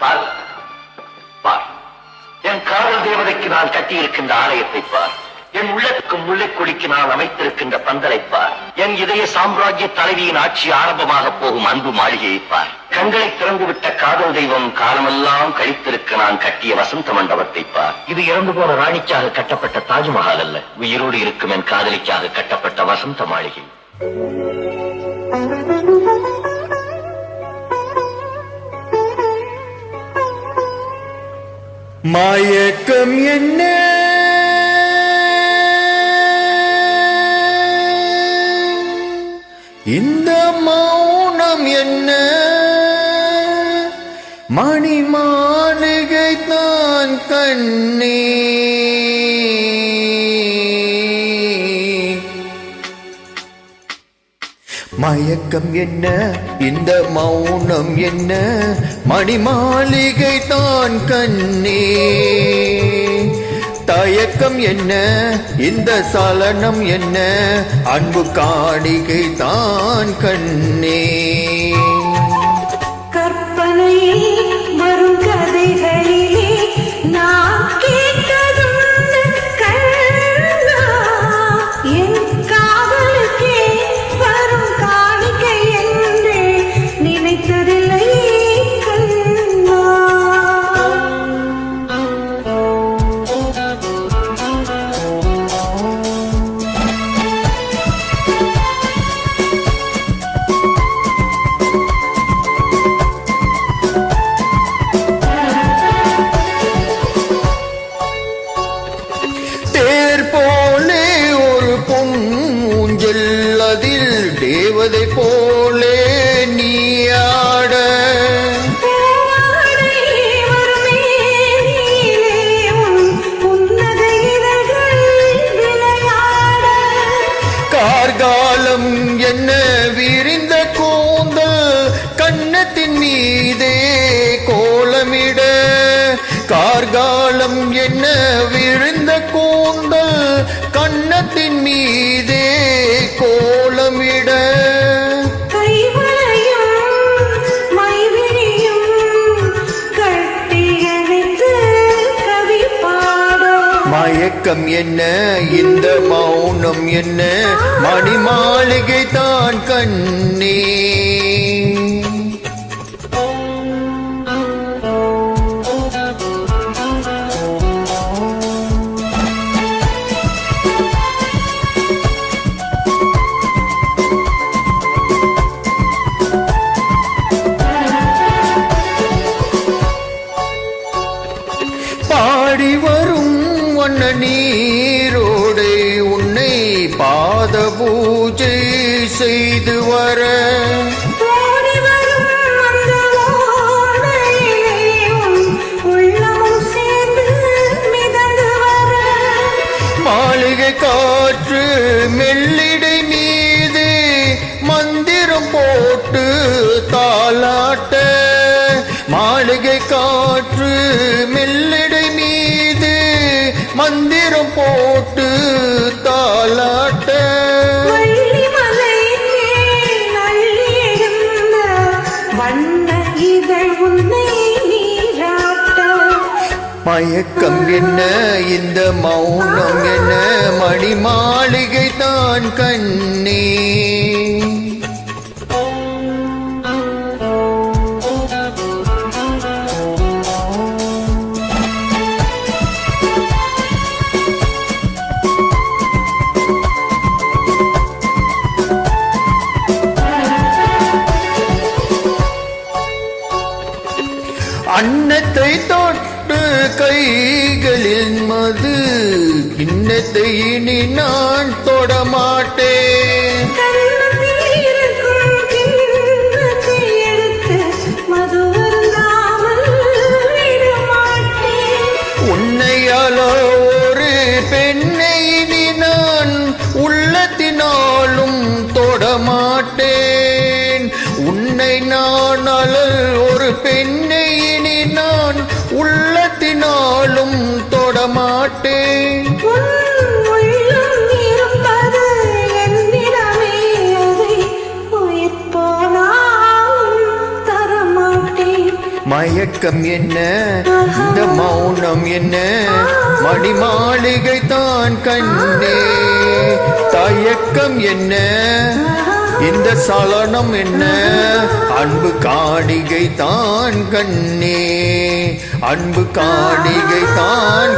பார் பார், என் காதல் தேவதைக்கு நான் கட்டியிருக்கின்ற ஆலயத்தை பார், என் உள்ளத்துக்கும் முல்லைக்கொடிக்கு நான் அமைத்திருக்கின்ற பந்தலை பார், என் இதய சாம்ராஜ்ய தலைவியின் ஆட்சி ஆரம்பமாக போகும் அன்பு மாளிகையை பார், கண்களை திறந்துவிட்ட காதல் தெய்வம் காலமெல்லாம் கழித்திருக்க நான் கட்டிய வசந்த மண்டபத்தை பார். இது இறந்து போன ராணிக்காக கட்டப்பட்ட தாஜ்மஹால் அல்ல, உயிரோடு இருக்கும் என் காதலிக்காக கட்டப்பட்ட வசந்த மாளிகை. மயக்கம் என்ன இந்த மௌனம் என்ன, மணி மாளிகை தான் கண்ணே. மயக்கம் என்ன இந்த மௌனம் என்ன, மணி மாளிகை தான் கண்ணே. தயக்கம் என்ன இந்த சலனம் என்ன, அன்பு காணிகை தான் கண்ணே. கற்பனையில் வரும் கதைகளிலே நான் கேட்டதுண்டு கண்ணா, என் காதலுக்கே வரும் காணிக்கை என்று நினைத்ததில்லை கண்ணா. தேவதை போலே நீயாட, கார்காலம் என்ன விரிந்த கூந்தல் கன்னத்தின் மீதே கோலமிட, கார்காலம் என்ன விரிந்த கூந்தல் கன்னத்தின் மீதே கோலமிட, கைவளையும் மைவிழியும் கட்டியணைத்து கவி பாட. மயக்கம் என்ன இந்த மௌனம் என்ன, மணி மாளிகை தான் கண்ணே. பாடி வரும் வண்ண நீரோடை உன்னை பாத பூஜை செய்து வர, மாளிகை காற்று மெல்லிடை மீது மந்திரம் போட்டு தாலாட்ட, மாளிகை காற்று மெல்லிடை மீது மந்திரம் போட்டு தாலாட்ட, மயக்கம் என்ன இந்த மௌனம் என்ன, மணி மாளிகை தான் கண்ணே. அன்னத்தை தொட்டு கைகளில் மது கிண்ணத்தை இனி நான் தொடமாட்டேன், உன்னையால ஒரு பெண்ணை இனி நான் உள்ளத்தினாலும் தொடமாட்டேன், உன்னை நான் அலல் ஒரு பெண்ணை இனி நான் உள்ளத்தினாலும் தொடமாட்டேன். மயக்கம் என்ன இந்த மௌனம் என்ன மணி மாளிகை தான் கண்ணே தயக்கம் என்ன இந்த சலனம் என்ன அன்பு காணிகை தான் கண்ணே அன்பு காணிகை தான்